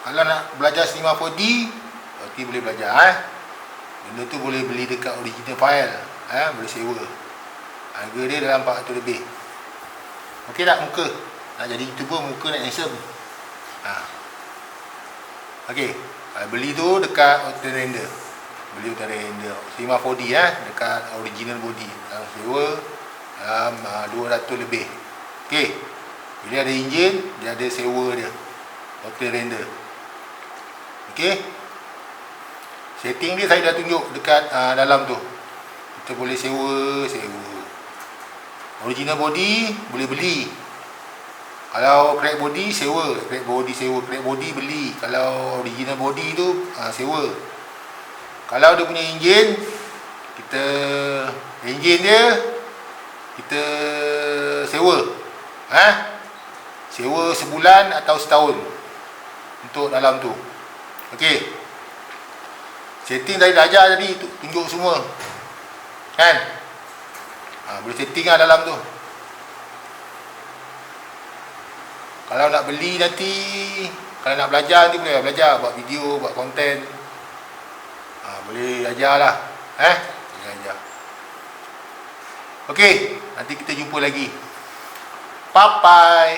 Kalau nak belajar Cinema 4D, berarti boleh belajar. Benda tu boleh beli dekat original file, boleh sewa. Harga dia dalam 400 lebih. Okey tak muka? Nak jadi YouTuber, muka nak handsome. Okey, beli tu dekat Auto Render. Beli Auto Render Cinema 4D dekat original body. Sewa dalam 200 lebih. Okey. Bila ada enjin, dia ada sewa dia. Auto Render. Okey. Setting dia saya dah tunjuk dekat dalam tu. Kita boleh sewa. Original body boleh beli. Kalau crack body sewa, crack body beli. Kalau original body tu sewa. Kalau dia punya enjin, enjin dia kita sewa. Sewa sebulan atau setahun untuk dalam tu. Okey. Setting tadi dah ajar tadi, tunjuk semua. Kan? Boleh setting dalam tu. Kalau nak beli nanti, kalau nak belajar nanti boleh belajar, buat video, buat konten. Boleh ajarlah. Boleh ajar. Okey, nanti kita jumpa lagi. Bye bye.